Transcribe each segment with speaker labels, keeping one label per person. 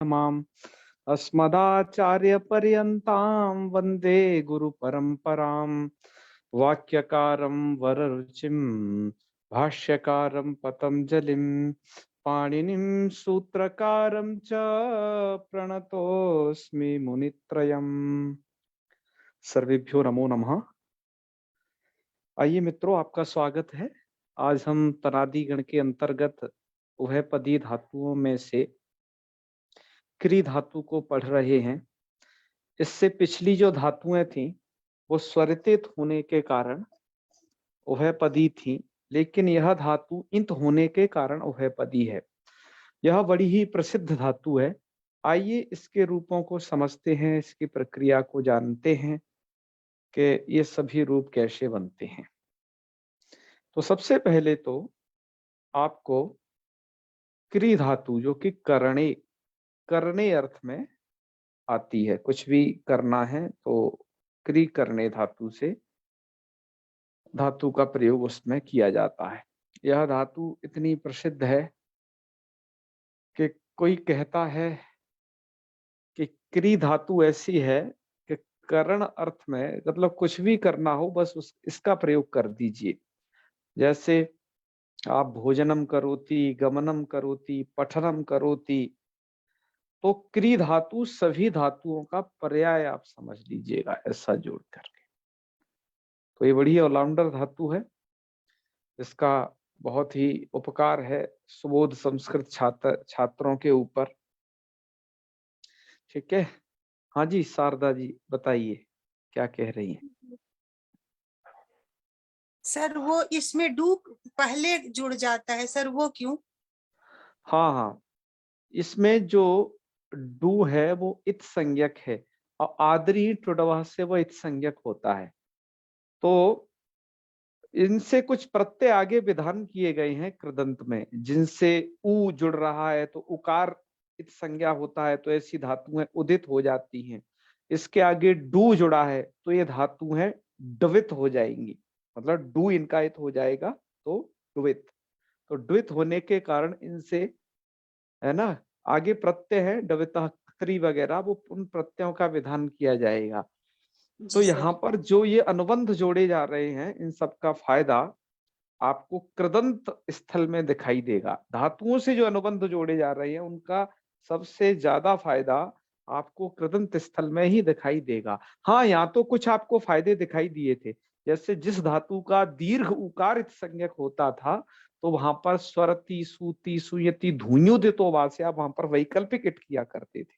Speaker 1: माम् अस्मदाचार्यपर्यन्तां वन्दे गुरुपरम्परां वाक्यकारं वररुचिं भाष्यकारं पतञ्जलिं पाणिनिं सूत्रकारं च प्रणतोऽस्मि मुनित्रयम्। सर्वेभ्यो नमो नमः। आइए मित्रों, आपका स्वागत है। आज हम तनादि गण के अंतर्गत उभयपदी धातुओं में से क्री धातु को पढ़ रहे हैं। इससे पिछली जो धातुएं थीं वो स्वरित होने के कारण उभयपदी थी, लेकिन यह धातु इंत होने के कारण उभयपदी है। यह बड़ी ही प्रसिद्ध धातु है। आइए इसके रूपों को समझते हैं, इसकी प्रक्रिया को जानते हैं कि ये सभी रूप कैसे बनते हैं। तो सबसे पहले तो आपको क्री धातु, जो कि करणे करणे अर्थ में आती है, कुछ भी करना है तो क्री करणे धातु से धातु का प्रयोग उसमें किया जाता है। यह धातु इतनी प्रसिद्ध है कि कोई कहता है कि क्री धातु ऐसी है कि करण अर्थ में, मतलब कुछ भी करना हो बस इसका प्रयोग कर दीजिए। जैसे आप भोजनम करोति, गमनम करोति, पठनम करोति, तो क्री धातु सभी धातुओं का पर्याय आप समझ लीजिएगा ऐसा जोड़ करके। तो ये बड़ी ऑलराउंडर धातु है। इसका बहुत ही उपकार है सुबोध संस्कृत छात्रों के ऊपर। ठीक है। हाँ जी, शारदा जी बताइए क्या कह रही हैं।
Speaker 2: सर वो इसमें डू पहले जुड़ जाता है सर, वो क्यों?
Speaker 1: हाँ हाँ, इसमें जो डू है वो इत संज्ञक है और आदरी टुडवा से वो इत संज्ञक होता है। तो इनसे कुछ प्रत्यय आगे विधान किए गए हैं कृदंत में, जिनसे उ जुड़ रहा है तो उकार इत संज्ञा होता है, तो ऐसी धातुएं उदित हो जाती हैं। इसके आगे डू जुड़ा है तो ये धातुएं द्वित हो जाएंगी, मतलब डू इनका इत हो जाएगा तो द्वित। तो द्वित होने के कारण इनसे, है ना, आगे प्रत्यय है डविता क्री वगैरह, वो उन प्रत्ययों का विधान किया जाएगा। तो
Speaker 2: जी
Speaker 1: यहाँ
Speaker 2: सर।
Speaker 1: पर जो ये अनुबंध जोड़े जा रहे हैं, इन सब का फायदा आपको कृदंत स्थल में दिखाई देगा। धातुओं से जो अनुबंध जोड़े जा रहे हैं उनका सबसे ज्यादा फायदा आपको कृदंत स्थल में ही दिखाई देगा। हाँ, यहाँ तो कुछ आपको फायदे दिखाई दिए थे, जैसे जिस धातु का दीर्घ उकारित संज्ञक होता था तो वहां पर स्वरती, सूती, सुयति, धून्युदितो वास्य आप वहां पर वैकल्पिक इट किया करते थे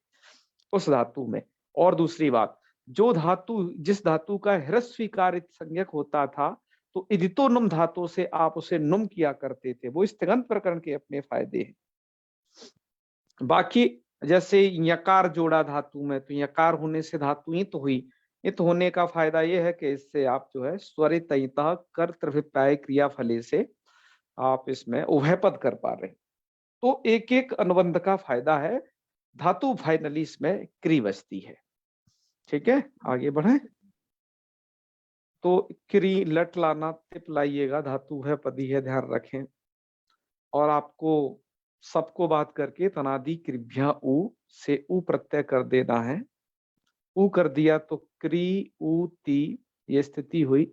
Speaker 1: उस धातु में। और दूसरी बात, जो धातु जिस धातु का ह्रस्वीकारित संज्ञक होता था तो इदितो नुम धातु से आप उसे नुम किया करते थे। वो स्थगंत प्रकरण के अपने फायदे हैं। बाकी जैसे यकार जोड़ा धातु में, तो यकार होने से धातु ईत हुई। ईत होने का फायदा यह है कि इससे आप जो है स्वरित कर्तृभिप्राय क्रिया फले से आप इसमें उभयपद कर पा रहे हैं। तो एक एक अनुबंध का फायदा है। धातु फाइनली इसमें क्री बचती है। ठीक है, आगे बढ़े। तो क्री लट लाना तिप लाइएगा, धातु है पदी है, ध्यान रखें। और आपको सबको बात करके तनादि कृभ्या उ से उ प्रत्यय कर देना है। उ कर दिया तो क्री उ ती ये स्थिति हुई।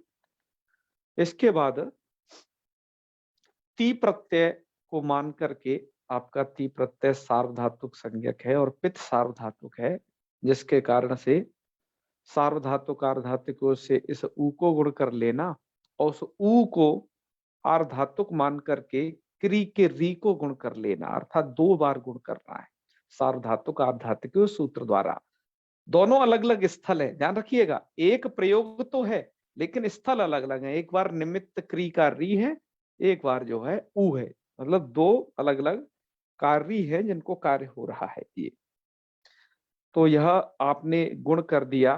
Speaker 1: इसके बाद ती प्रत्यय को मान करके आपका ती प्रत्यय सार्वधातुक संज्ञक है और पित सार्वधातुक है, जिसके कारण से सार्वधातुक आर्धातुकों से इस उ को गुण कर लेना और उस उ को आर्धातुक मान करके क्री के री को गुण कर लेना, अर्थात दो बार गुण करना है सार्वधातुक आर्धातुक सूत्र द्वारा। दोनों अलग अलग स्थल है, ध्यान रखिएगा। एक प्रयोग तो है लेकिन स्थल अलग अलग है। एक बार निमित्त क्री का री है, एक बार जो है उ है, मतलब दो अलग अलग कार्य है जिनको कार्य हो रहा है ये। तो यह आपने गुण कर दिया।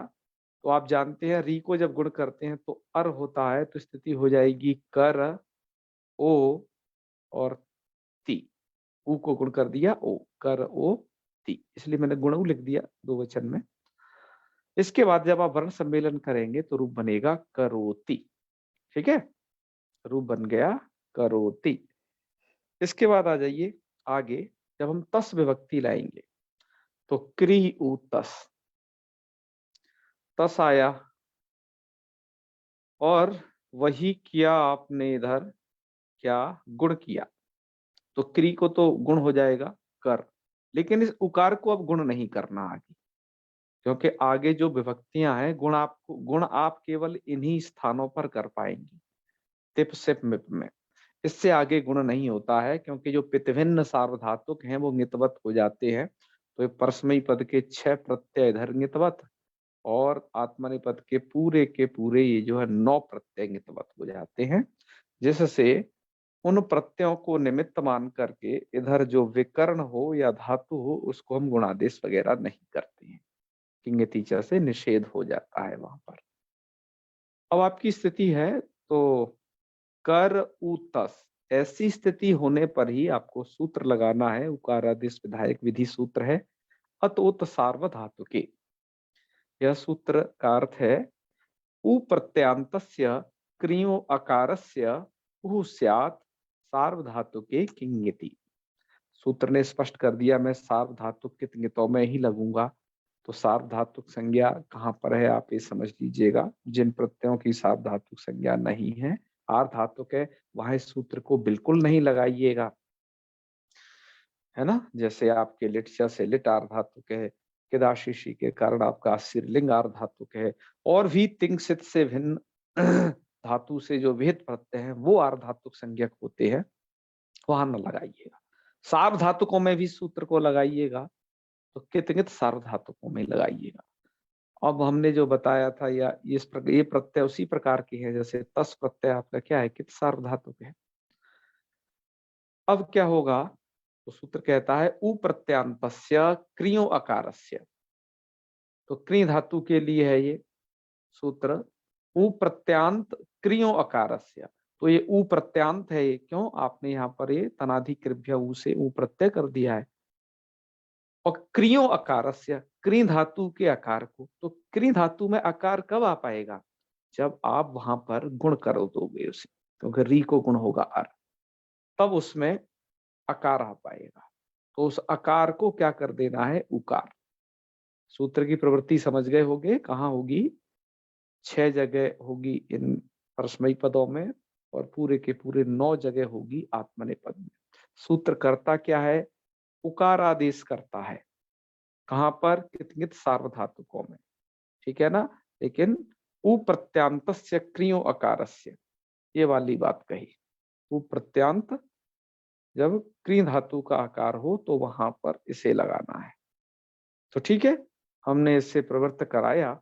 Speaker 1: तो आप जानते हैं री को जब गुण करते हैं तो अर होता है, तो स्थिति हो जाएगी कर ओ और ती। उ को गुण कर दिया ओ, कर ओ ती, इसलिए मैंने गुण लिख दिया दो वचन में। इसके बाद जब आप वर्ण सम्मेलन करेंगे तो रूप बनेगा करोति। ठीक है, रूप बन गया करोति। इसके बाद आ जाइए आगे, जब हम तस विभक्ति लाएंगे तो क्री ऊ तस, तस आया और वही किया आपने इधर, क्या गुण किया। तो क्री को तो गुण हो जाएगा कर, लेकिन इस उकार को अब गुण नहीं करना आगे, क्योंकि आगे जो विभक्तियां हैं गुण आप केवल इन्हीं स्थानों पर कर पाएंगे, तिप सिप मिप में। इससे आगे गुण नहीं होता है, क्योंकि जो पितभिन्न सार्वधातुक हैं वो नितवत हो जाते हैं। तो ये परस्मयी पद के 6 प्रत्यय इधर नितवत, और आत्मनेपद के पूरे ये जो है 9 प्रत्यय नितवत हो जाते हैं, जिससे उन प्रत्ययों को निमित्त मान करके इधर जो विकर्ण हो या धातु हो उसको हम गुणादेश वगैरह नहीं करते हैं, किंग टीचर से निषेध हो जाता है वहां पर। अब आपकी स्थिति है तो कर उतस, ऐसी स्थिति होने पर ही आपको सूत्र लगाना है, उकारादेश विधायक विधि सूत्र है अतोत सार्वधातुके। यह सूत्र का अर्थ है उ प्रत्यांतस्य क्रियो अकारस्य उ स्यात् सार्वधातुके किंगिति। सूत्र ने स्पष्ट कर दिया मैं सार्वधातुक के तिंगितों में ही लगूंगा। तो सार्वधातुक संज्ञा कहाँ पर है आप ये समझ लीजिएगा। जिन प्रत्ययों की सार्वधातुक संज्ञा नहीं है, आर्धातुक है, वहां इस सूत्र को बिल्कुल नहीं लगाइएगा, है ना। जैसे आपके लिट से लिट आर्धातुक है, किदाशिशी के कारण आपका सिरलिंग आर्धातुक है, और भी तिंग सित से भिन्न धातु से जो विहित प्रत्यय हैं वो आर्धातुक संज्ञक होते हैं, वहां न लगाइएगा। सार्वधातुकों में भी सूत्र को लगाइएगा तो कितकित सार्वधातुकों में लगाइएगा। अब हमने जो बताया था या ये प्रत्यय उसी प्रकार के हैं, जैसे तस प्रत्यय आपका क्या है, कित सार्वधातुक है। अब क्या होगा, तो सूत्र कहता है उ प्रत्यांतस्य क्रियो अकारस्य। तो क्री धातु के लिए है ये सूत्र, उ प्रत्यांत क्रियो अकारस्य। तो ये उ प्रत्यांत है, ये क्यों, आपने यहाँ पर ये तनाधिकृभ्य उ से उ प्रत्यय कर दिया है। और क्रियो अकारस्य, क्री धातु के आकार को, तो क्री धातु में आकार कब आ पाएगा, जब आप वहां पर गुण कर दोगे उसे, क्योंकि री को गुण होगा अर, तब उसमें आकार आ पाएगा। तो उस आकार को क्या कर देना है, उकार। सूत्र की प्रवृत्ति समझ गए होंगे, कहाँ होगी, 6 जगह होगी इन परस्मयी पदों में, और पूरे के पूरे 9 जगह होगी आत्मनेपद में। सूत्र करता क्या है, उकार आदेश करता है, कहाँ पर, कितकित सार्वधातुकों में, ठीक है ना। लेकिन उ प्रत्यांतस्य क्रियो अकारस्य, ये वाली बात कही, उ प्रत्यांत जब क्री धातु का आकार हो तो वहां पर इसे लगाना है। तो ठीक है, हमने इससे प्रवृत्त कराया।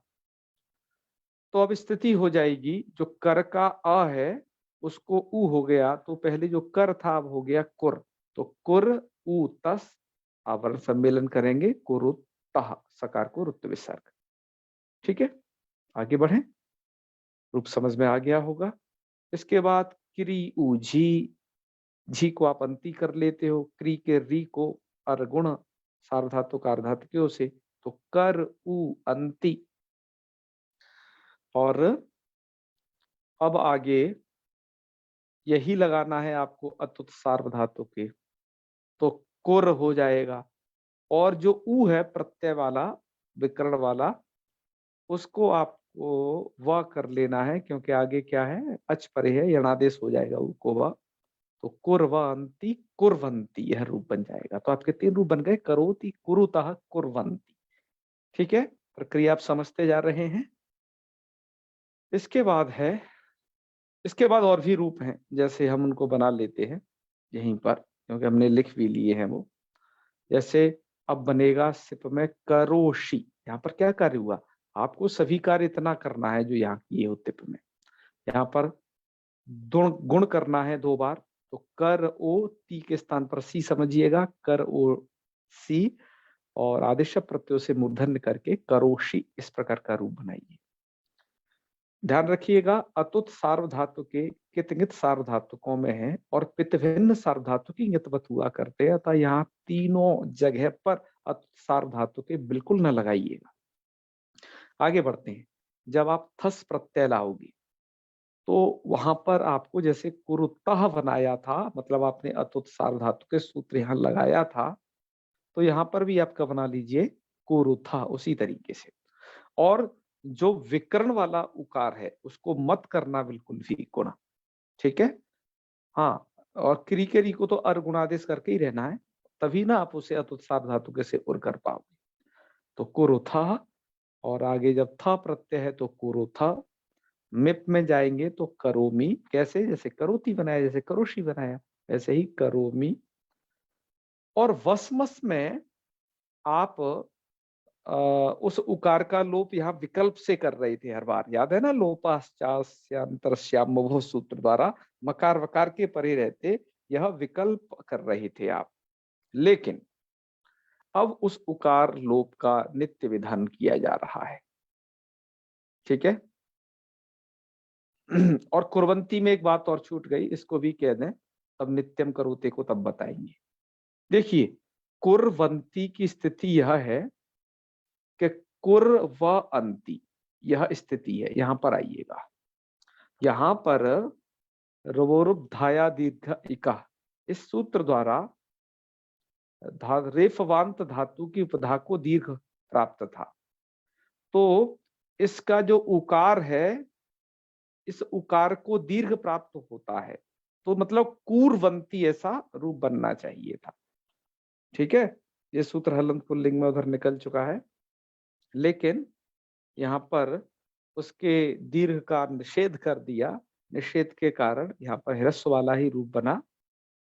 Speaker 1: तो अब स्थिति हो जाएगी, जो कर का अ है उसको उ हो गया, तो पहले जो कर था अब हो गया कुर। तो कुर उ तस, आवरण सम्मेलन करेंगे, कुरुतः, सकार को रुत्व विसर्ग। ठीक है, आगे बढ़े, रूप समझ में आ गया होगा। इसके बाद क्री उ झी, झी को आप अंति कर लेते हो, क्री के री को अर्गुण सार्वधातुक आर्धातुकों से, तो कर उ अंति। और अब आगे यही लगाना है आपको अतुत सार्वधातुक के, तो कुर हो जाएगा। और जो उ है प्रत्यय वाला, विकर्ण वाला, उसको आपको व कर लेना है, क्योंकि आगे क्या है, अच परे है, यणादेश हो जाएगा उ को व। तो कुर्वन्ति कुर्वन्ति, यह रूप बन जाएगा। तो आपके 3 रूप बन गए, करोति, कुरुतः, कुर्वन्ति। ठीक है, प्रक्रिया आप समझते जा रहे हैं। इसके बाद है, इसके बाद और भी रूप हैं, जैसे हम उनको बना लेते हैं यहीं पर, क्योंकि हमने लिख भी लिए हैं वो। जैसे अब बनेगा सिप में करोशी, यहाँ पर क्या कार्य हुआ, आपको सभी कार्य इतना करना है जो यहाँ किए हो तिप में। यहाँ पर गुण करना है 2 बार, तो कर ओ ती के स्थान पर सी समझिएगा, कर ओ सी, और आदेश प्रत्ययों से मूर्धन्य करके करोशी, इस प्रकार का रूप बनाइए। ध्यान रखिएगा, अतुत सार्वधातु के कितंगित सार्वधातुकों में है, और पितभिन्न सार्वधातु की नितवत हुआ करते हैं, अतः यहाँ तीनों जगह पर अतुत सार्वधातु के बिल्कुल न लगाइएगा। आगे बढ़ते हैं, जब आप थस प्रत्यय लाओगे तो वहां पर आपको जैसे कुरुतः बनाया था, मतलब आपने अतुत सार्वधातु के सूत्र यहाँ लगाया था, तो यहाँ पर भी आपका बना लीजिए कुरुथा उसी तरीके से। और जो विकर्ण वाला उकार है उसको मत करना बिल्कुल भी गुण, ठीक है। हाँ, और क्री के री को तो अर गुणादेश करके ही रहना है, तभी ना आप उसे अतुत्सार धातु के से उर कर पाओगे। तो कुरुथा, और आगे जब था प्रत्यय है तो कुरुथा। मिप में जाएंगे तो करोमी, कैसे, जैसे करोती बनाया, जैसे करोशी बनाया, वैसे ही करोमी। और वसमस में आप उस उकार का लोप यहाँ विकल्प से कर रहे थे हर बार, याद है ना, लोपाश्चास्यांतरस्याम सूत्र द्वारा मकार वकार के परे रहते यह विकल्प कर रहे थे आप। लेकिन अब उस उकार लोप का नित्य विधान किया जा रहा है, ठीक है। और कुर्वंती में एक बात और छूट गई, इसको भी कह दें, तब नित्यम करोते को तब बताएंगे। देखिए, कुर्वंती की स्थिति यह है कि कुर व अंति, यह स्थिति है। यहां पर आइएगा, यहां पर रवोरुप धाया दीर्घ इका, इस सूत्र द्वारा रेफवांत धातु की उपधा को दीर्घ प्राप्त था। तो इसका जो उकार है, इस उकार को दीर्घ प्राप्त होता है, तो मतलब कूरवंती ऐसा रूप बनना चाहिए था, ठीक है। ये सूत्र हलंत पुल्लिंग में उधर निकल चुका है, लेकिन यहाँ पर उसके दीर्घ का निषेध कर दिया। निषेध के कारण यहाँ पर ह्रस्व वाला ही रूप बना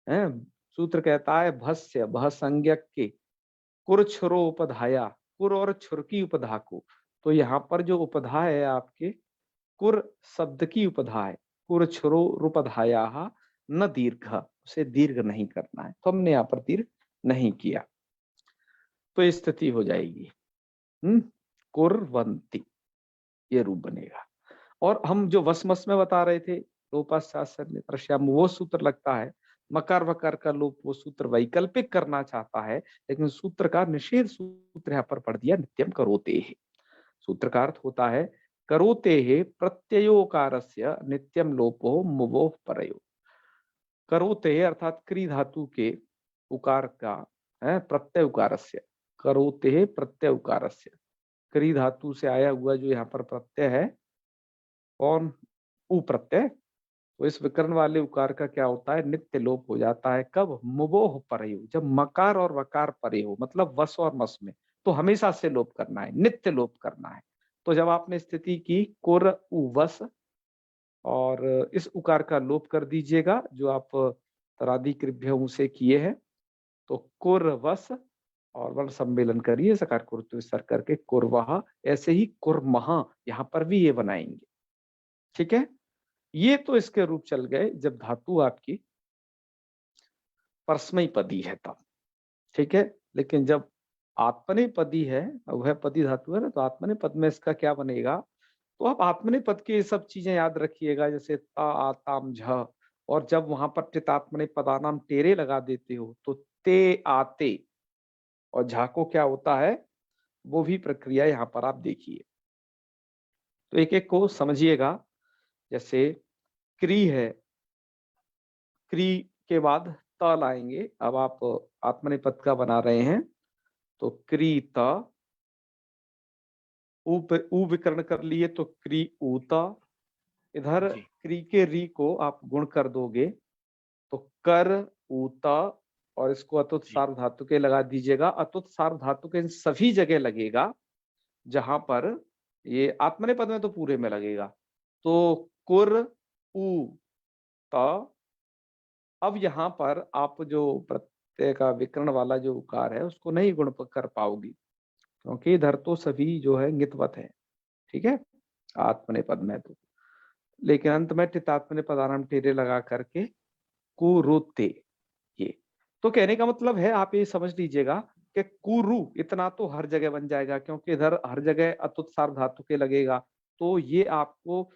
Speaker 1: है। सूत्र कहता है भस्य भः संज्ञक के कुर छुरो उपधाया, कुर और छुर की उपधा को। तो यहाँ पर जो उपधा है आपके कुर शब्द की उपधा है, कुर छुरो रूपधाया न दीर्घ, उसे दीर्घ नहीं करना है, तो हमने यहाँ पर दीर्घ नहीं किया, तो स्थिति हो जाएगी कुर्वन्ति, ये रूप बनेगा। और हम जो वसमस में बता रहे थे लोपाश्चाश्याम, वो सूत्र लगता है मकार वकार का लोप, वो सूत्र वैकल्पिक करना चाहता है, लेकिन सूत्र का निषेध सूत्र यहाँ पर पढ़ दिया नित्यम करोते है। सूत्र का अर्थ होता है करोते है प्रत्ययोकारस्य नित्यम लोपो मुवो परयो। करोते अर्थात क्री धातु के उकार का है प्रत्यय उकारस्य, करोते प्रत्यय उकारस्य, क्री धातु से आया हुआ जो यहाँ पर प्रत्यय है कौन, उ प्रत्यय, तो इस विकर्ण वाले उकार का क्या होता है, नित्य लोप हो जाता है। कब, मुवोह परयो, जब मकार और वकार परे हो, मतलब वस और मस में, तो हमेशा से लोप करना है, नित्य लोप करना है। तो जब आपने स्थिति की कुर उ वस, और इस उकार का लोप कर दीजिएगा जो आप तरादी कृभ्यों से किए हैं, तो कुर वस और वर्ण सम्मेलन करिए सकार कुर्तु सर करके कुरवाह, ऐसे ही कुरमहा यहाँ पर भी ये बनाएंगे, ठीक है। ये तो इसके रूप चल गए जब धातु आपकी परस्मैपदी है तब, ठीक है। लेकिन जब आत्मनेपदी है, वह पदी धातु है ना, तो आत्मनेपद में इसका क्या बनेगा, तो आप आत्मनेपद की सब चीजें याद रखिएगा, जैसे ता आताम झ, और जब वहां पर टितात्मने पदानाम टेरे लगा देते हो तो ते आते, और झा को क्या होता है, वो भी प्रक्रिया यहाँ पर आप देखिए। तो एक एक को समझिएगा। जैसे क्री है, क्री के बाद त लाएंगे, अब आप आत्मनेपद का बना रहे हैं, तो क्री त, उ विकर्ण कर लिए तो क्री ऊता, इधर क्री के री को आप गुण कर दोगे तो कर ऊता, और इसको अतुत सार्व धातु के लगा दीजिएगा। अतुत सार्व धातु के इन सभी जगह लगेगा जहां पर ये आत्मनेपद में तो पूरे में लगेगा। तो कुर उ त, अब यहाँ पर आप जो प्रत्यय का विकर्ण वाला जो उकार है उसको नहीं गुण कर पाओगी, क्योंकि इधर तो सभी जो है ङितवत है, ठीक है, आत्मनेपद में तो। लेकिन अंत में टितात्मने पदानाम टेरे लगा करके कुरुते, ये तो कहने का मतलब है, आप ये समझ लीजिएगा कि कुरु इतना तो हर जगह बन जाएगा, क्योंकि इधर हर जगह अतुत सार्व धातु के लगेगा, तो ये आपको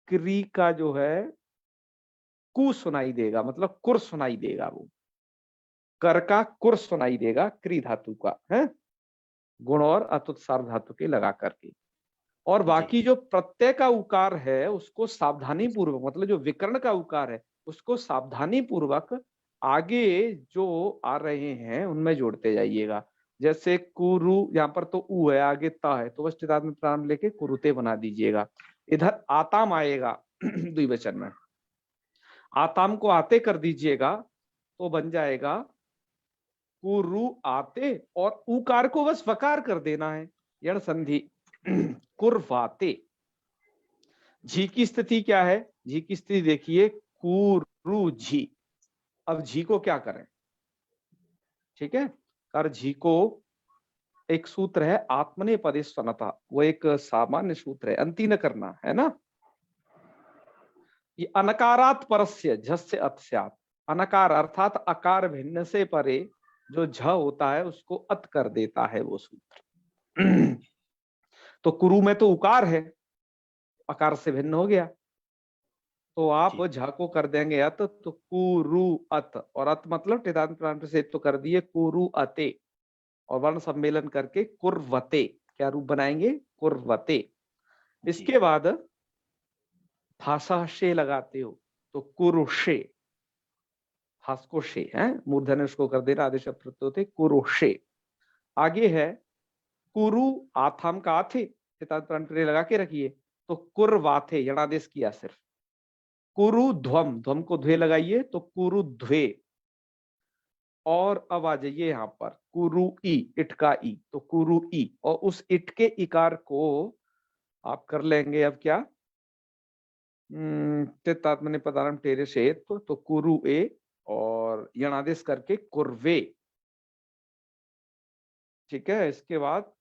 Speaker 1: क्री का जो है कु सुनाई देगा, मतलब कुर सुनाई देगा, वो कर का कुर सुनाई देगा क्री धातु का है, गुण और अतुत सार्व धातु के लगा करके। और बाकी जो प्रत्यय का उकार है उसको सावधानी पूर्वक, मतलब जो विकर्ण का उकार है उसको सावधानी पूर्वक आगे जो आ रहे हैं उनमें जोड़ते जाइएगा। जैसे कुरु, यहाँ पर तो उ है, आगे ता है, तो बस टितात में प्रारंभ लेके कुरुते बना दीजिएगा। इधर आताम आएगा द्विवचन में, आताम को आते कर दीजिएगा तो बन जाएगा कुरु आते, और उकार को बस वकार कर देना है, यण संधि कुरवाते। झी की स्थिति क्या है? झी की स्थिति देखिए, कुरु झी। अब झी को क्या करें? ठीक है, कर झी को एक सूत्र है आत्मने पदे स्वनता, वो एक सामान्य सूत्र है, अंति न करना है ना। ये अनकारात परस्य झस्य अत स्यात्, अनकार अर्थात अकार भिन्न से परे जो झ होता है उसको अत कर देता है वो सूत्र। तो कुरु में तो उकार है, अकार से भिन्न हो गया, तो आप झ को कर देंगे अत, तो कुरु अत, और अत मतलब टिदांत प्रांत से तो कर दिए कुरु अते, और वर्ण सम्मेलन करके कुर्वते, क्या रूप बनाएंगे? कुर्वते। इसके बाद थासा शे लगाते हो तो कुरुषे, हास को शे है, मूर्धन्य उसको कर देना, आदेश प्रत्यय होते कुरुषे। आगे है कुरु आथाम का आथे, लगा के रखिए, तो कुरवाथे, यणादेश किया सिर्फ। कुरु ध्वम, ध्वम को ध्वे लगाइए तो कुरु ध्वे। और अब आ जाइए यहाँ पर कुरु ई, इट का ई, तो कुरु ई, और उस इट के इकार को आप कर लेंगे अब क्या? तितात्मने पदार्थ टेरे से, तो कुरु ए, और यणादेश करके कुर्वे। ठीक है, इसके बाद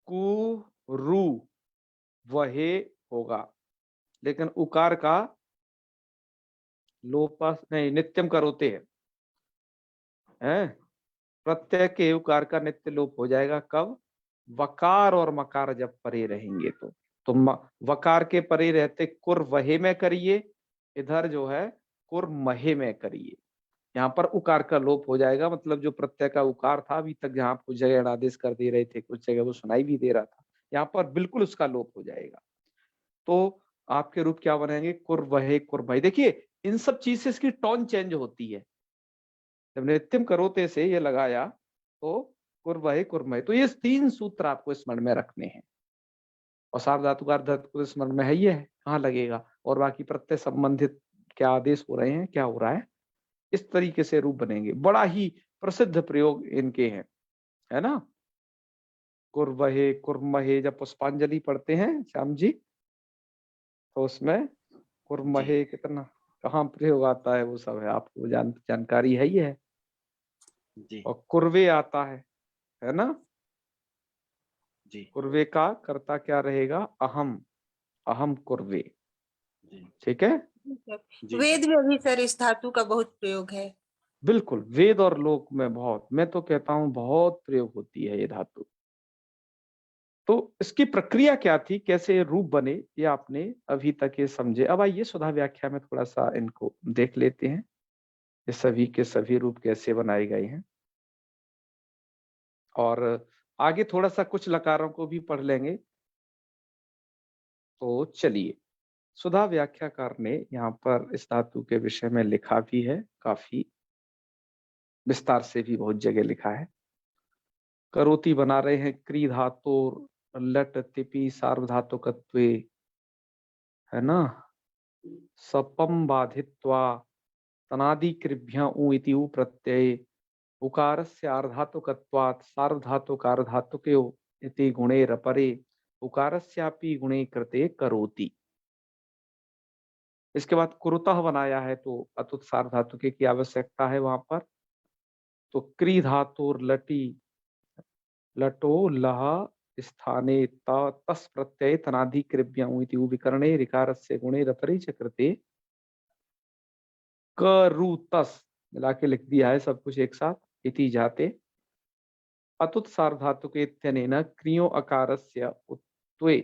Speaker 1: कुरु वहे होगा, लेकिन उकार का लोपास नहीं, नित्यम करोते हैं, प्रत्यय के उकार का नित्य लोप हो जाएगा। कब? वकार और मकार जब परे रहेंगे तो वकार के परे रहते कुर वहे में करिए, इधर जो है कुर महे में करिए। यहाँ पर उकार का लोप हो जाएगा, मतलब जो प्रत्यय का उकार था अभी तक, जहां कुछ जगह आदेश कर दे रहे थे, कुछ जगह वो सुनाई भी दे रहा था, यहाँ पर बिल्कुल उसका लोप हो जाएगा। तो आपके रूप क्या बनेंगे? कुर वहे कुर महे। देखिए इन सब चीज से इसकी टोन चेंज होती है। जब नित्यम करोते से ये लगाया तो कुर्वहे कुर्महे, तो ये 3 सूत्र आपको स्मरण में रखने हैं। और सार्वधातुक धातु स्मरण में है, ये है कहाँ लगेगा, और बाकी प्रत्यय संबंधित क्या आदेश हो रहे हैं, क्या हो रहा है, इस तरीके से रूप बनेंगे। बड़ा ही प्रसिद्ध प्रयोग इनके हैं, है ना। कुर्वहे कुर्महे, जब पुष्पांजलि पढ़ते हैं श्याम जी, तो उसमें कुर्महे कितना कहाँ प्रयोग आता है, वो सब है, आपको जानकारी है ही है। और कुर्वे आता है ना जी। कुर्वे का कर्ता क्या रहेगा? अहम, अहम कुर्वे। ठीक है,
Speaker 2: वेद में भी सर इस धातु का बहुत प्रयोग है।
Speaker 1: बिल्कुल, वेद और लोक में बहुत, मैं तो कहता हूं बहुत प्रयोग होती है ये धातु। तो इसकी प्रक्रिया क्या थी, कैसे रूप बने, ये आपने अभी तक ये समझे। अब आइए सुधा व्याख्या में थोड़ा सा इनको देख लेते हैं, ये सभी के सभी रूप कैसे बनाए गए हैं, और आगे थोड़ा सा कुछ लकारों को भी पढ़ लेंगे। तो चलिए, सुधा व्याख्याकार ने यहाँ पर इस धातु के विषय में लिखा भी है, काफी विस्तार से भी बहुत जगह लिखा है। करोति बना रहे हैं क्री धातु लट तिपी सार्वधातुकत्वे, है ना। सपम बाधित्वा तनादि कृभ्य उ इति उ प्रत्यय उकारस्य आर्धातुकत्वात् सार्वधातुकार्धातुकयो इति गुणे रपरे उकारस्यापि गुणे कृते करोति। इसके बाद कुरुतः बनाया है, तो अतुत सार्वधातुके की आवश्यकता है वहां पर। तो क्री धातुर लटी, लटो लह स्थाने तस प्रत्यय तनादि कृभ्यं इति विकरणे ऋकारस्य गुणे रपरे च कृते करुतस, मिला के लिख दिया है सब कुछ एक साथ, इति जाते अतुत सार्वधातुके इत्यनेन क्रियो अकारस्य उत्त्वे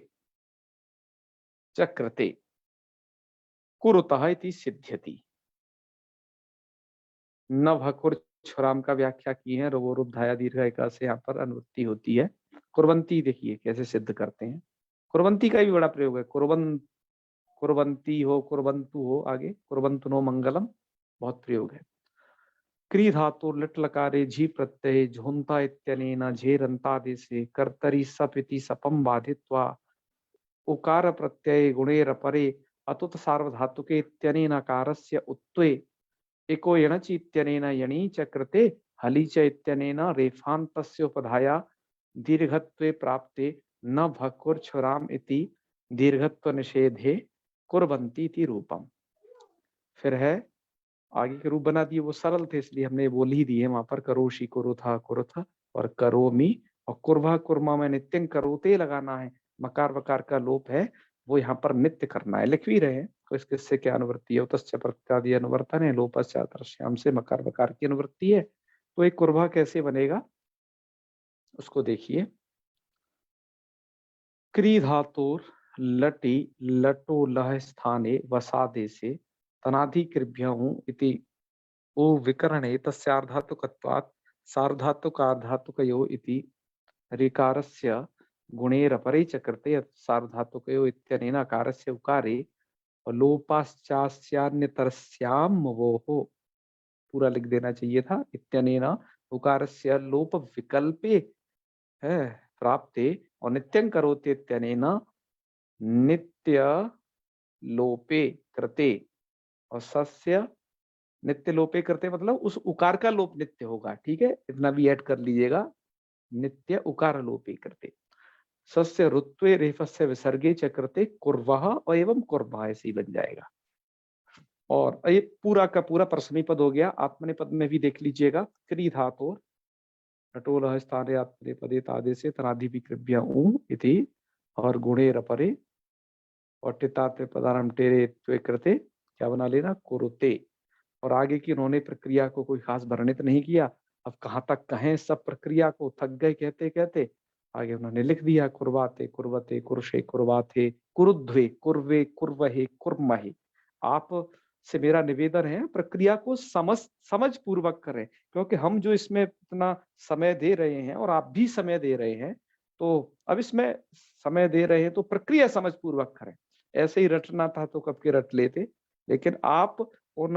Speaker 1: च कृते कुरुतः इति सिद्ध्यति। नभकुर छुराम का व्याख्या की है, रोगो रूप धाया दीर्घ एका से यहाँ पर अनुवृत्ति होती है। कुर्वंती देखिए कैसे सिद्ध करते हैं, कुर्वंती का भी बड़ा प्रयोग है। कुर्वंत कुर्वन्ती हो, कुर्वन्तु हो, आगे कुर्वन्तु नो मंगलम बहुत प्रयोग है। क्री धातु लिट लकारे झी प्रत्यय झोंता इत्यनेन झेरन्तादेशे कर्तरि सप इति सपम बाधित्वा उकार प्रत्यय गुणेर परे अतुत सार्वधातुके इत्यनेन कारस्य उत्त्वे एको यणचि इत्यनेन यणी च कृते हलि च इत्यनेन रेफान्तस्य उपधाया दीर्घत्वे प्राप्ते न भकुर्छुराम इति दीर्घत्व निषेधे कुर्वन्ति इति रूपम। फिर है आगे के रूप बना दिए, वो सरल थे इसलिए हमने बोल ही दिए वहां पर, करोशी कुरुथा कुरुथ और करोमी, और कुर्वा कुर्मा में नित्यं करोते लगाना है, मकार वकार का लोप है, वो यहाँ पर नित्य करना है, लिख भी रहे हैं। तो इसके से क्या अनुवृत्ति है, उतस्य प्रत्यादि अनुवर्तन है, लोपश्चाम से मकार वकार की अनुवृत्ति है। तो एक कुर्वा कैसे बनेगा उसको देखिए। क्री धातुर लटि लटो लह स्थाने वसादे से तनाधि कृभ्यहु इति ओ विकरणे तस्यार्धातुकत्वात् सार्वधातुकार्धातुकयो इति ऋकारस्य गुणेरपरे च कृते सार्वधातुकयो इत्यनेन अकारस्य उकारे लोपाश्चास्यान्यतरस्याम वोः, पूरा लिख देना चाहिए था, इत्यनेन उकारस्य लोप विकल्पे है प्राप्ते और नित्यं करोति इत्यनेन नित्य लोपे कृते, और सस्य नित्य लोपे करते मतलब उस उकार का लोप नित्य होगा, ठीक है, इतना भी ऐड कर लीजिएगा, नित्य उकार लोपे करते सस्य ऋत्वे रेफस्य विसर्गे च कृते कुर्वः और एवं कुर्वः, ऐसे ही बन जाएगा। और ये पूरा का पूरा परसमी पद हो गया। आत्मनेपद में भी देख लीजिएगा, क्री धातु नटोल स्थाने आत्मनेपदे तादे से तनाधि विकृभ्य ऊ इति और गुणे रपरे और टितात्म पदारम टेरे त्वे कृते क्या बना लेना, कुरुते। और आगे की उन्होंने प्रक्रिया को कोई खास वर्णित नहीं किया, अब कहाँ तक कहें, सब प्रक्रिया को थक गए कहते कहते, आगे उन्होंने लिख दिया, कुर्वाते कुर्वते कुरुषे कुर्वाथे कुरुध्वे कुर्वे कुर्वहे कुर्महे। आप से मेरा निवेदन है प्रक्रिया को समझ पूर्वक करें, क्योंकि हम जो इसमें इतना समय दे रहे हैं और आप भी समय दे रहे हैं, तो अब इसमें समय दे रहे हैं तो प्रक्रिया समझ पूर्वक करें। ऐसे ही रटना था तो कब के रट लेते, लेकिन आप उन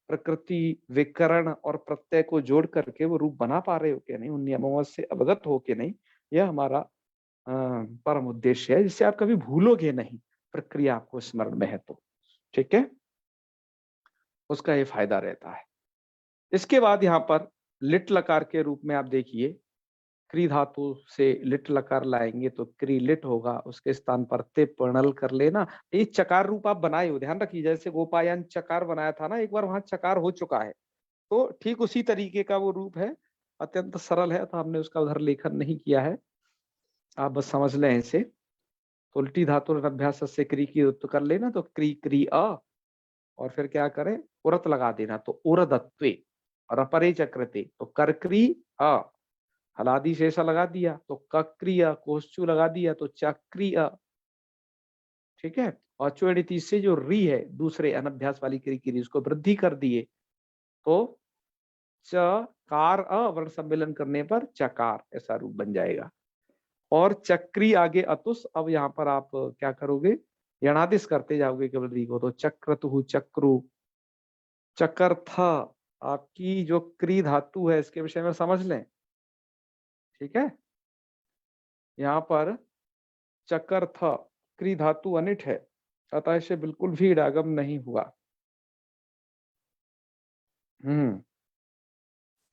Speaker 1: प्रकृति विकरण और प्रत्यय को जोड़ करके वो रूप बना पा रहे हो कि नहीं, उन नियमों से अवगत हो कि नहीं, यह हमारा परम उद्देश्य है, जिससे आप कभी भूलोगे नहीं, प्रक्रिया आपको स्मरण में है तो, ठीक है, उसका ये फायदा रहता है। इसके बाद यहाँ पर लिट लकार के रूप में आप देखिए, क्री धातु से लिट लकार लाएंगे तो क्री लिट होगा, उसके स्थान पर ते प्रणल कर लेना। ये चकार रूप आप बनाए हो, ध्यान रखिए, जैसे गोपायन चकार बनाया था ना एक बार, वहां चकार हो चुका है, तो ठीक उसी तरीके का वो रूप है, अत्यंत सरल है, तो हमने उसका उधर लेखन नहीं किया है, आप बस समझ लें इसे। तो उल्टी धातु अभ्यास से क्री की उत्तर कर लेना, तो क्री क्री अ, और फिर क्या करें, उरत लगा देना, तो उरदत्वे, और अपरे चक्रते तो करक्री अ, हलादी शेषा लगा दिया तो कक्रिया, कोश्चु लगा दिया तो चक्रिया, ठीक है। और चुड़िति से जो री है दूसरे अनभ्यास वाली क्री की उसको वृद्धि कर दिए तो चकार अ वर्ण सम्मेलन करने पर चकार, ऐसा रूप बन जाएगा। और चक्री आगे अतुस, अब यहाँ पर आप क्या करोगे, यणादिश करते जाओगे केवल री को, तो चक्रतु चक्रु चकर्थ, आपकी जो क्री धातु है इसके विषय में समझ लें, ठीक है। यहाँ पर चकर्थ क्री धातु अनिट है, अतः इसे बिल्कुल भी इडागम नहीं हुआ।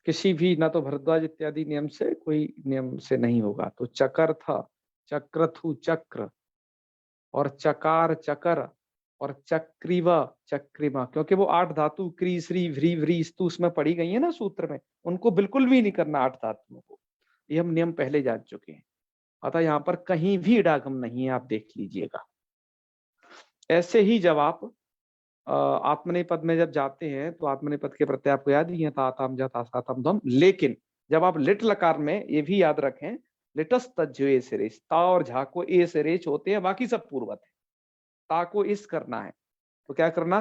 Speaker 1: किसी भी, ना तो भरद्वाज इत्यादि नियम से, कोई नियम से नहीं होगा। तो चकर्थ, चक्रथु चक्र, और चकार चकर, और चक्रिव चक्रिमा, क्योंकि वो 8 धातु क्री श्री व्री व्री स्तु उसमें पड़ी गई है ना सूत्र में, उनको बिल्कुल भी नहीं करना 8 धातुओं को, ये हम नियम पहले जान चुके हैं। अतः यहाँ पर कहीं भी इडागम नहीं है, आप देख लीजिएगा। ऐसे ही जब आप आत्मनेपद में जब जाते हैं तो आत्मनेपद के प्रत्यय आपको याद ही है, तातम जता सातम धम, लेकिन जब आप लिट लकार में ये भी याद रखें, लिटस तज्जो ए से रेच, ता और झा को ए से रेच होते हैं, बाकी सब पूर्वत है, ता को इस करना है, तो क्या करना,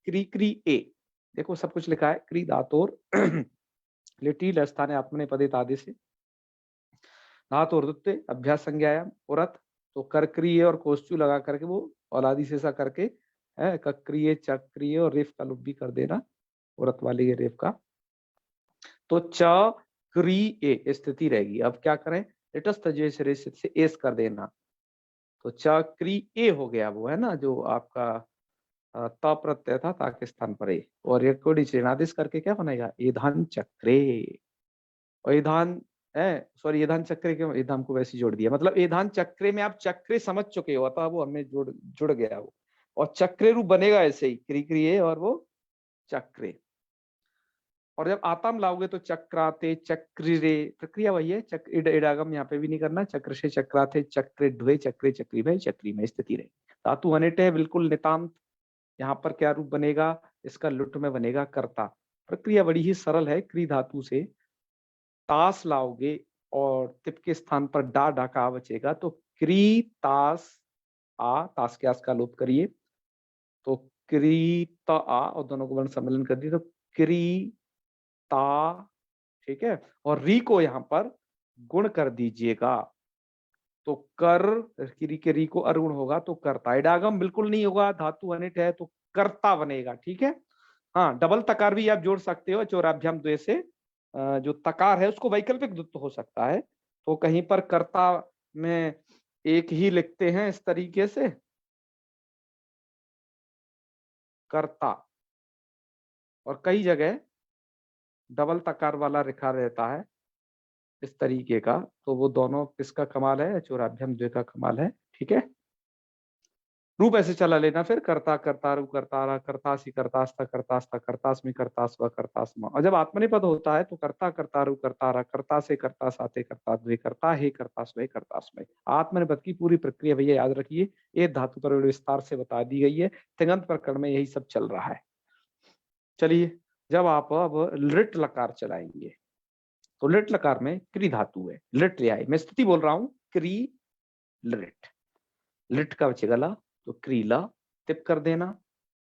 Speaker 1: क्री क्री ए, देखो सब कुछ लिखा है, क्री धातोर लिटी लस्थाने आत्मनेपदे तादे से धातु अभ्यास संज्ञायाम उरत, तो कर्क्रिय और कोश्चु लगा करके वो औलादी से सा करके है, कक्रिय चक्रिय और रेफ का लोप भी कर देना, औरत वाले ये रेफ का। तो च क्री ए स्थिति रहेगी। अब क्या करें, लेटस से एस कर देना, तो च क्री ए हो गया वो, है ना, जो आपका त प्रत्यय था ता के स्थान पर ए, और ये कोडी ऋणादेश करके क्या बनेगा, ईधान चक्रे। और ईधान है, सॉरी ईधान चक्रे के ईधान को वैसे जोड़ दिया, मतलब ईधान चक्रे में आप चक्रे समझ चुके हो, अतः वो हमें जुड़ गया वो, और चक्रे रूप बनेगा ऐसे ही, क्री क्री ए और वो चक्रे। और जब आताम लाओगे तो चक्राते चक्रिरे, प्रक्रिया वही है, इडागम यहाँ पे भी नहीं करना, चक्र से चक्राते चक्रे ध्वे चक्रे चक्री भय चक्री में स्थिति रहे। धातु अनिट है बिल्कुल नितांत, यहाँ पर क्या रूप बनेगा, इसका लुट में बनेगा कर्ता। प्रक्रिया बड़ी ही सरल है, क्री धातु से तास लाओगे और तिप के स्थान पर डा डाका बचेगा, तो क्री तास आ, तास के आस का लोप करिए, तो क्री त आ, और दोनों को वर्ण सम्मेलन कर दिए तो क्री ता, ठीक है। और री को यहाँ पर गुण कर दीजिएगा, तो कर री के री को अरुण होगा तो करता, इडागम बिल्कुल नहीं होगा, धातु अनिट है तो कर्ता बनेगा, ठीक है। हाँ, डबल तकार भी आप जोड़ सकते हो, चौराभ्याम द्वे से जो तकार है उसको वैकल्पिक द्वित्व हो सकता है, तो कहीं पर कर्ता में एक ही लिखते हैं इस तरीके से, कर्ता, और कई जगह डबल तकार वाला लिखा रहता है इस तरीके का, तो वो दोनों किसका कमाल है, चौराभ्याम द्वे का कमाल है, ठीक है। रूप ऐसे चला लेना फिर, कर्ता कर्तारु कर्तारा कर्तासी कर्तास्ता कर्तास्ता कर्तास्मि कर्तास्व कर्तास्मा। और जब आत्मनेपद होता है तो कर्ता कर्तारु कर्तारा कर्ता से कर्ता साते कर्ता द्वे कर्ता हे कर्तास्वय कर्तास्मय। आत्मनेपद की पूरी प्रक्रिया भैया याद रखिए, ये धातु पर विस्तार से बता दी गई है, तिङंत प्रकरण में यही सब चल रहा है। चलिए, जब आप अब लिट लकार चलाएंगे तो लिट लकार में क्री धातु है, लिट ले आए, मैं स्थिति बोल रहा हूं, क्री लिट, लिट का बचेगा ला, तो क्रीला टिप कर देना,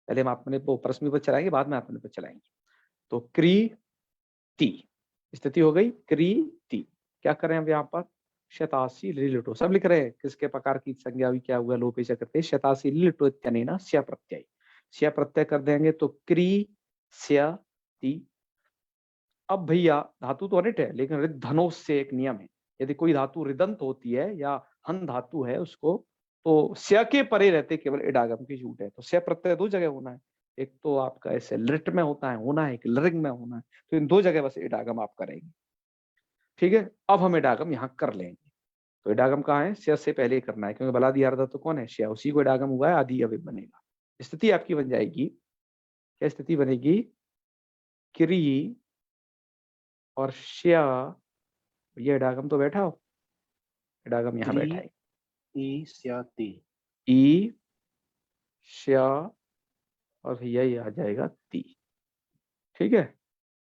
Speaker 1: पहले हम आपने वो परस्मी पर चलाएंगे, बाद में आपने पर चलाएंगे, तो क्री ती स्थिति हो गई, क्री ती। क्या करें अब यहाँ पर, शतासी लिटो सब लिख रहे हैं, किसके प्रकार की संज्ञा भी क्या हुआ, लोपे करते, शतासी लिटो इत्यनेन स्या प्रत्यय, स्या प्रत्यय कर देंगे तो क्री स्या ती। अब भैया धातु तो अनिट है, लेकिन रिद्धनों से एक नियम है, यदि कोई धातु रिदंत होती है या हन धातु है उसको, तो स्य के परे रहते केवल इडागम की छूट है, तो स्य प्रत्यय दो जगह होना है, एक तो आपका ऐसे लिट में होता है होना है, एक लृंग में होना है, तो इन दो जगह बस इडागम आप करेंगे, ठीक है। अब हम इडागम यहाँ कर लेंगे, तो इडागम कहाँ है, स्य से पहले ही करना है, क्योंकि बलादि अर्धा तो कौन है, श्या, उसी को इडागम हुआ है, आदि अविभ बनेगा। स्थिति आपकी बन जाएगी, क्या स्थिति बनेगी, क्री और श्या, ये इडागम तो बैठा हो, इडागम यहाँ बैठा है,
Speaker 3: ई स्या ती,
Speaker 1: ई श्या और भैया ये आ जाएगा ती, ठीक है।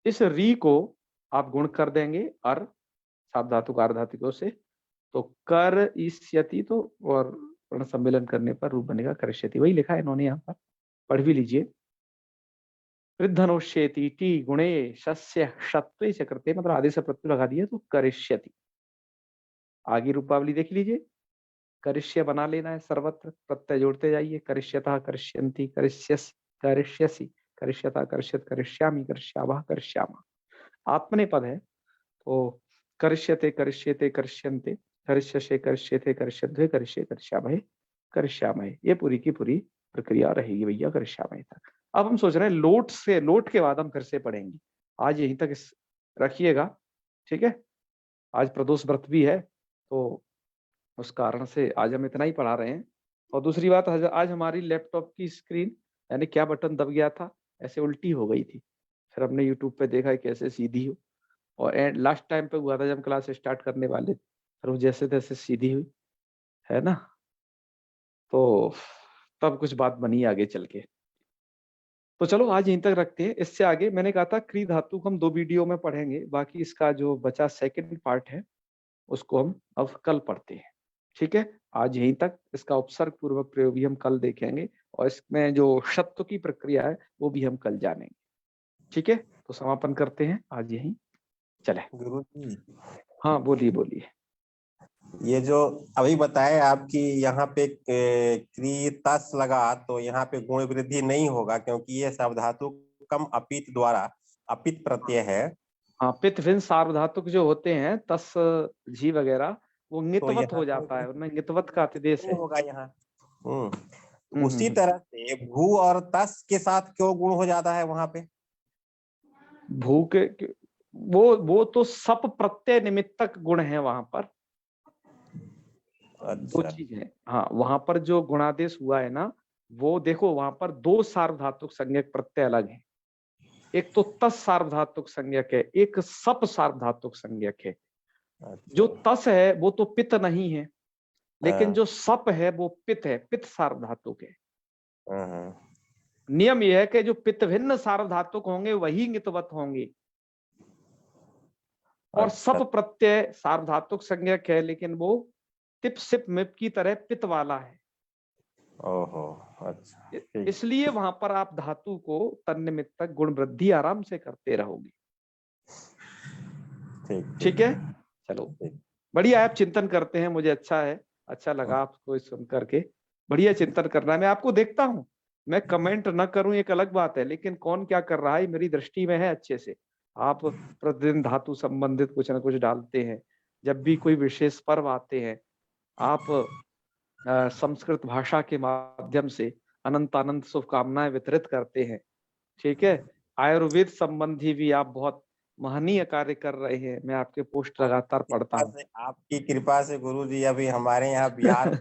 Speaker 1: इस री को आप गुण कर देंगे अर सात धातु धातुकों से, तो कर इष्यति, तो और वर्ण सम्मेलन करने पर रूप बनेगा करिष्यति, वही लिखा है इन्होंने यहाँ पर, पढ़ भी लीजिए। वृद्धनोष्येति टी गुणे शस्य शत्वे च कृते, मतलब आदेश प्रत्यय लगा दिया तो करिष्यति। आगे रूपावली देख लीजिए, करिष्य बना लेना है, सर्वत्र प्रत्यय जोड़ते जाइए, करिष्यतः करिष्यन्ति करिष्यसि करिष्यसि करिष्यता करिष्यत करिष्यामि करिष्यावः करिष्यामः। आत्मनेपद है तो करिष्यते करिष्यते करिष्यन्ते करिष्यसे करिष्यते करिष्यध्वे करिष्ये करिष्यामहे करिष्यामहे, ये पूरी की पूरी प्रक्रिया रहेगी भैया करिष्यामहे तक। अब हम सोच रहे हैं लोट से, लोट के बाद हम फिर से पढ़ेंगे, आज यहीं तक रखिएगा, ठीक है। आज प्रदोष व्रत भी है, तो उस कारण से आज हम इतना ही पढ़ा रहे हैं। और दूसरी बात, आज हमारी लैपटॉप की स्क्रीन यानी क्या बटन दब गया था, ऐसे उल्टी हो गई थी, फिर हमने यूट्यूब पे देखा कैसे सीधी हो, और लास्ट टाइम पे हुआ था जब क्लास स्टार्ट करने वाले, फिर वो जैसे तैसे सीधी हुई, है ना, तो तब कुछ बात बनी आगे चल के। तो चलो आज यहीं तक रखते हैं, इससे आगे मैंने कहा था क्री धातु को हम 2 वीडियो में पढ़ेंगे, बाकी इसका जो बचा सेकंड पार्ट है उसको हम अब कल पढ़ते हैं, ठीक है। आज यहीं तक, इसका उपसर्ग पूर्वक प्रयोग भी हम कल देखेंगे, और इसमें जो शब्द की प्रक्रिया है वो भी हम कल जानेंगे, ठीक है। तो समापन करते हैं आज यहीं, चले।
Speaker 3: गुरु जी,
Speaker 1: हाँ बोलिए बोलिए।
Speaker 4: ये जो अभी बताए आपकी यहाँ पे क्री तस लगा तो यहाँ पे गुण वृद्धि नहीं होगा, क्योंकि ये सावधातु कम अपित द्वारा अपित प्रत्यय है।
Speaker 1: हाँ, पित्त भिन्न सार्वधातुक जो होते हैं तस झी वगैरह, वो
Speaker 4: तो
Speaker 1: ङितवत
Speaker 4: यहाँ
Speaker 1: हो जाता है, उनमें ङितवत का अतिदेश
Speaker 4: नहीं
Speaker 1: है।
Speaker 4: होगा यहाँ।
Speaker 1: हम्म,
Speaker 4: उसी तरह से भू और तस के साथ क्यों गुण हो जाता है वहां पे?
Speaker 1: भू के वो तो सप प्रत्यय निमित्तक गुण है वहां पर। दो
Speaker 4: अच्छा।
Speaker 1: चीज है, हाँ, वहां पर जो गुणादेश हुआ है ना, वो देखो वहां पर दो सार्वधातुक संज्ञक प्रत्यय अलग है। एक तो तस सार्वधातुक संज्ञक है, एक सप सार्वधातुक संज्ञक है। जो
Speaker 4: अच्छा।
Speaker 1: तस है वो तो पित्त नहीं है, लेकिन
Speaker 4: हाँ,
Speaker 1: जो सप है वो पित्त है, पित्त सार्वधातुक है।
Speaker 4: हाँ,
Speaker 1: नियम यह है कि जो पित्त भिन्न सार्वधातुक होंगे वही ङितवत होंगे, और
Speaker 4: अच्छा।
Speaker 1: सप प्रत्यय सार्वधातुक संज्ञक है, लेकिन वो टिप सिप मिप की तरह पित्त वाला है।
Speaker 4: ओहो, अच्छा, ठीक।
Speaker 1: इसलिए वहां पर आप धातु को तन्निमित्तक गुण वृद्धि आराम से करते रहोगे।
Speaker 4: ठीक
Speaker 1: ठीक है, चलो
Speaker 4: ठीक।
Speaker 1: बढ़िया है, आप चिंतन करते हैं, मुझे अच्छा है, अच्छा लगा आपको सुन करके। बढ़िया चिंतन करना है, मैं आपको देखता हूँ, मैं कमेंट ना करूं एक अलग बात है, लेकिन कौन क्या कर रहा है मेरी दृष्टि में है अच्छे से। आप प्रतिदिन धातु संबंधित कुछ ना कुछ डालते हैं, जब भी कोई विशेष पर्व आते हैं आप संस्कृत भाषा के माध्यम से अनंत अनंत शुभकामनाएं वितरित करते हैं। ठीक है, आयुर्वेद संबंधी भी आप बहुत महनीय कार्य कर रहे हैं, मैं आपके पोस्ट लगातार पढ़ता हूँ।
Speaker 4: आपकी कृपा से गुरुजी, अभी हमारे यहाँ बिहार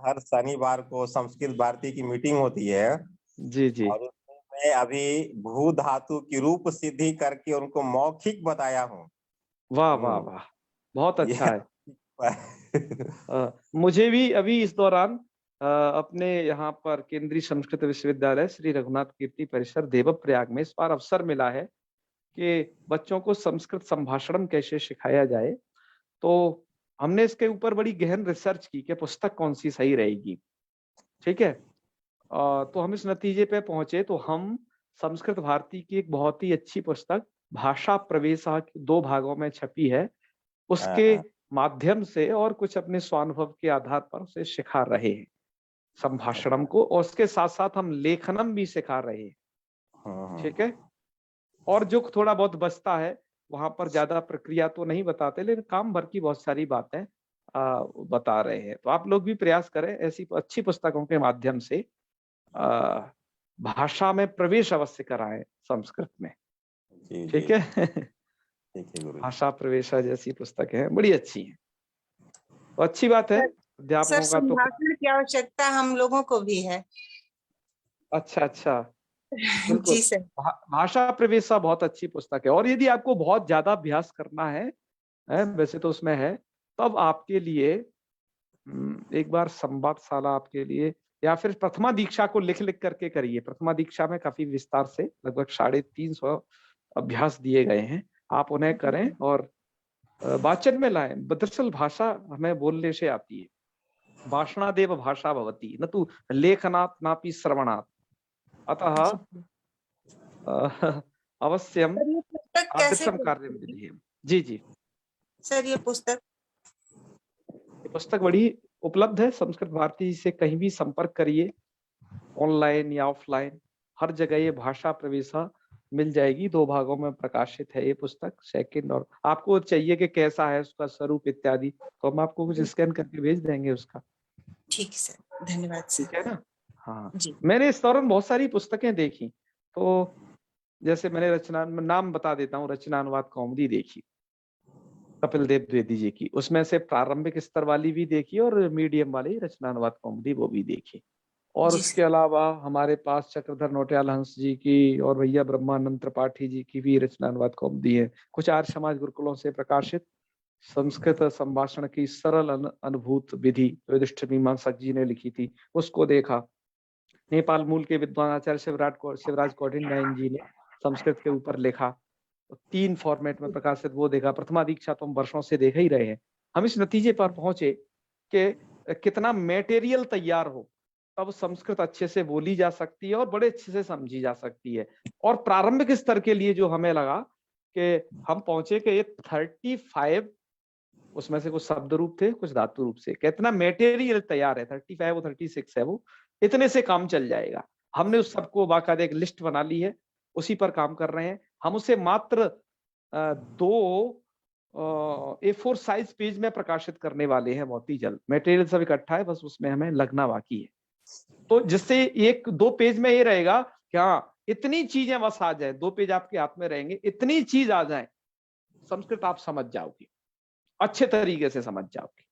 Speaker 4: हर शनिवार को संस्कृत भारती की मीटिंग होती है,
Speaker 1: जी जी,
Speaker 4: और उसमें मैं अभी भू धातु की रूप सिद्धि करके उनको मौखिक बताया हूँ।
Speaker 1: वाह वाह वाह, बहुत अच्छा है।
Speaker 4: ये
Speaker 1: मुझे भी अभी इस दौरान अपने यहाँ पर केंद्रीय संस्कृत विश्वविद्यालय श्री रघुनाथ कीर्ति परिसर देवप्रयाग में इस बार अवसर मिला है कि बच्चों को संस्कृत संभाषण कैसे सिखाया जाए। तो हमने इसके ऊपर बड़ी गहन रिसर्च की कि पुस्तक कौन सी सही रहेगी। ठीक है, तो हम इस नतीजे पे पहुंचे, तो हम संस्कृत भारती की एक बहुत ही अच्छी पुस्तक भाषा प्रवेशः की 2 भागों में छपी है, उसके माध्यम से और कुछ अपने स्वानुभव के आधार पर उसे सिखा रहे हैं संभाषणम को, और उसके साथ साथ हम लेखनम भी सिखा रहे हैं। ठीक है, और जो थोड़ा बहुत बचता है वहां पर ज्यादा प्रक्रिया तो नहीं बताते, लेकिन काम भर की बहुत सारी बातें बता रहे हैं। तो आप लोग भी प्रयास करें ऐसी अच्छी पुस्तकों के माध्यम से भाषा में प्रवेश अवश्य कराएं संस्कृत में। ठीक है,
Speaker 4: ठीक है गुरु।
Speaker 1: भाषा प्रवेशा जैसी पुस्तकें हैं, बड़ी अच्छी हैं, तो अच्छी बात है।
Speaker 2: सर
Speaker 1: अध्यापकों का तो
Speaker 2: संभाषण की आवश्यकता हम लोगों को भी है।
Speaker 1: अच्छा अच्छा, बिल्कुल।
Speaker 2: जी सर।
Speaker 1: भाषा प्रवेशा बहुत अच्छी पुस्तक है, और यदि आपको बहुत ज्यादा अभ्यास करना है, वैसे तो उसमें है, तब आपके लिए एक बार संवादशाला आपके लिए, या फिर प्रथमा दीक्षा को लिख लिख करके करिए। प्रथमा दीक्षा में काफी विस्तार से लगभग 350 अभ्यास दिए गए हैं, आप उन्हें करें और वाचन में लाएं। दरअसल भाषा हमें बोलने से आती है, भाषणादेव भाषा भवती न तु लेखनात् नापि श्रवणात्, अतः अवश्यम
Speaker 2: सर ये पुस्तक कैसे
Speaker 1: आदर्शम कार्य
Speaker 2: मिलेगी?
Speaker 1: विधि। जी जी,
Speaker 2: सर ये पुस्तक
Speaker 1: ये पुस्तक बड़ी उपलब्ध है, संस्कृत भारती से कहीं भी संपर्क करिए, ऑनलाइन या ऑफलाइन हर जगह ये भाषा प्रवेशा मिल जाएगी। 2 भागों में प्रकाशित है ये पुस्तक, सेकंड, और आपको चाहिए कि कैसा है उसका स्वरूप इत्यादि, तो हम आपको कुछ स्कैन करके भेज देंगे उसका।
Speaker 2: ठीक है सर, धन्यवाद
Speaker 1: ठीक
Speaker 2: सर।
Speaker 1: है ना। हाँ,
Speaker 2: जी
Speaker 1: मैंने इस दौरान बहुत सारी पुस्तकें देखी, तो जैसे मैंने रचना, नाम बता देता हूँ, रचनानुवाद कौमुदी देखी कपिल देव द्विवेदी जी की, उसमें से प्रारंभिक स्तर वाली भी देखी और मीडियम वाली रचनानुवाद कौमुदी वो भी देखी। और
Speaker 2: जी
Speaker 1: उसके
Speaker 2: सर।
Speaker 1: अलावा हमारे पास चक्रधर नोटियाल हंस जी की और भैया ब्रह्मानंद त्रिपाठी जी की भी रचनानुवाद कौमुदी है। कुछ आर्य समाज गुरुकुलों से प्रकाशित संस्कृत संभाषण की सरल अनुभूत विधि युधिष्ठिर मीमांसक जी ने लिखी थी, उसको देखा। नेपाल मूल के विद्वान आचार्य शिवराज कौंडिन्य जी ने संस्कृत के ऊपर लिखा, 3 फॉर्मेट में प्रकाशित, वो देखा। प्रथमा दीक्षा तो हम वर्षों से देख ही रहे हैं। हम इस नतीजे पर पहुंचे कि कितना मटेरियल तैयार हो तब संस्कृत अच्छे से बोली जा सकती है और बड़े अच्छे से समझी जा सकती है। और प्रारंभिक स्तर के लिए जो हमें लगा कि हम पहुंचे कि ये 35 उसमें से कुछ शब्द रूप थे, कुछ धातु रूप से। कितना मेटेरियल तैयार है, 35 वो 36 है, वो इतने से काम चल जाएगा। हमने उस सबको बाकायदा एक लिस्ट बना ली है, उसी पर काम कर रहे हैं। हम उसे मात्र 2 A4 साइज पेज में प्रकाशित करने वाले हैं बहुत ही जल्द। मटेरियल सब इकट्ठा है, बस उसमें हमें लगना बाकी है। तो जिससे 1-2 पेज में ये रहेगा कि हाँ इतनी चीजें बस आ जाए, 2 पेज आपके हाथ में रहेंगे, इतनी चीज आ जाए, संस्कृत आप समझ जाओगे, अच्छे तरीके से समझ जाओगे,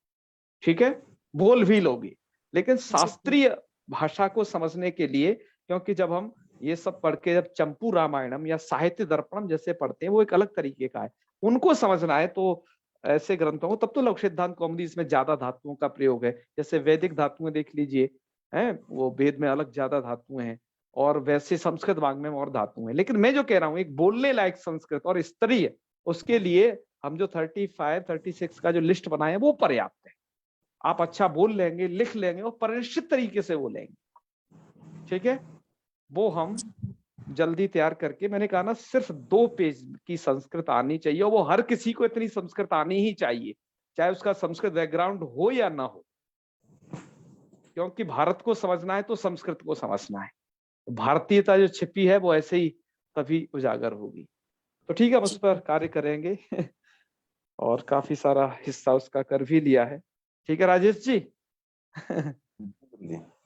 Speaker 1: ठीक है, बोल भी लोगे। लेकिन शास्त्रीय भाषा को समझने के लिए, क्योंकि जब हम ये सब पढ़ के जब चंपू रामायणम या साहित्य दर्पणम जैसे पढ़ते हैं, वो एक अलग तरीके का है, उनको समझना है तो ऐसे ग्रंथों को, तब तो लघु सिद्धांत कौमुदी इसमें ज्यादा धातुओं का प्रयोग है। जैसे वैदिक धातुएं देख लीजिए, हैं, वो वेद में अलग ज्यादा धातुएं हैं, और वैसे संस्कृत वाङ्मय में और धातुएं हैं। लेकिन मैं जो कह रहा हूँ, एक बोलने लायक संस्कृत और स्तरीय, उसके लिए हम जो 35-36 का जो लिस्ट बनाए हैं वो पर्याप्त है। आप अच्छा बोल लेंगे, लिख लेंगे और परिनिश्चित तरीके से बोलेंगे, ठीक है। वो हम जल्दी तैयार करके, मैंने कहा ना, सिर्फ 2 पेज की संस्कृत आनी चाहिए, और वो हर किसी को इतनी संस्कृत आनी ही चाहिए, चाहे उसका संस्कृत बैकग्राउंड हो या ना हो। क्योंकि भारत को समझना है तो संस्कृत को समझना है। भारतीयता जो छिपी है वो ऐसे ही तभी उजागर होगी। तो ठीक है, हम उस पर कार्य करेंगे और काफी सारा हिस्सा उसका कर भी लिया है। ठीक है राजेश जी।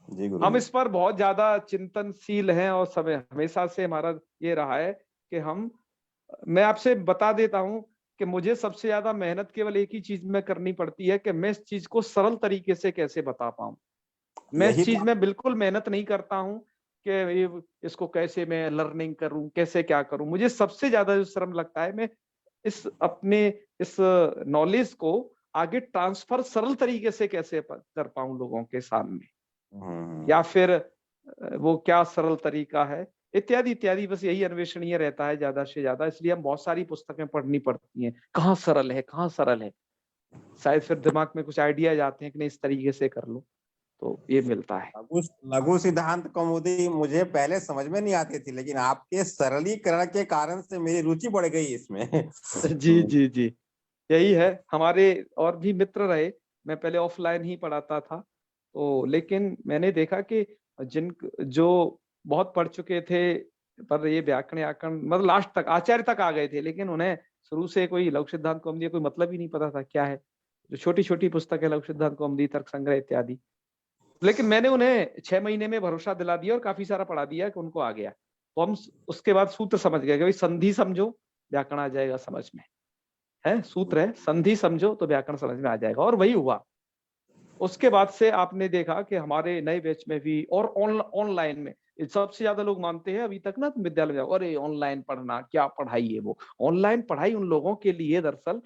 Speaker 4: जी गुरु
Speaker 1: हम
Speaker 4: जी।
Speaker 1: इस पर बहुत ज्यादा चिंतनशील हैं, और समय हमेशा से हमारा ये रहा है कि मैं आपसे बता देता हूं कि मुझे सबसे ज्यादा मेहनत केवल एक ही चीज में करनी पड़ती है कि मैं इस चीज को सरल तरीके से कैसे बता पाऊं। मैं इस चीज में बिल्कुल मेहनत नहीं करता हूं कि इसको कैसे मैं लर्निंग करूं, कैसे क्या करूं। मुझे सबसे ज्यादा जो श्रम लगता है, मैं इस नॉलेज को आगे ट्रांसफर सरल तरीके से कैसे कर पाऊं लोगों के सामने, या फिर वो क्या सरल तरीका है, इत्यादि इत्यादि। बस यही अन्वेषणीय रहता है ज्यादा से ज्यादा। इसलिए हम बहुत सारी पुस्तकें पढ़नी पड़ती हैं, कहाँ सरल है, कहाँ सरल है। शायद फिर दिमाग में कुछ आइडिया जाते हैं कि नहीं इस तरीके से कर लो, तो ये मिलता है।
Speaker 4: लघु सिद्धांत कौमुदी मुझे पहले समझ में नहीं आती थी, लेकिन आपके सरलीकरण के कारण से मेरी रुचि बढ़ गई इसमें।
Speaker 1: जी जी जी, यही है। हमारे और भी मित्र रहे, मैं पहले ऑफलाइन ही पढ़ाता था, तो लेकिन मैंने देखा कि जो बहुत पढ़ चुके थे, पर ये व्याकरण मतलब लास्ट तक आचार्य तक आ गए थे, लेकिन उन्हें शुरू से कोई लघु सिद्धांत कौमुदी कोई मतलब ही नहीं पता था क्या है। जो छोटी छोटी पुस्तक है, लघु सिद्धांत कौमुदी, तर्क संग्रह इत्यादि, लेकिन मैंने उन्हें 6 महीने में भरोसा दिला दिया और काफी सारा पढ़ा दिया कि उनको आ गया। तो हम उसके बाद सूत्र समझ गए कि भाई संधि समझो व्याकरण आ जाएगा समझ में, है सूत्र है, संधि समझो तो व्याकरण समझ में आ जाएगा, और वही हुआ। उसके बाद से आपने देखा कि हमारे नए बैच में भी और ऑनलाइन में सबसे ज्यादा लोग मानते हैं अभी तक ना, तो विद्यालय में अरे ऑनलाइन पढ़ना क्या पढ़ाई है। वो ऑनलाइन पढ़ाई उन लोगों के लिए, दरअसल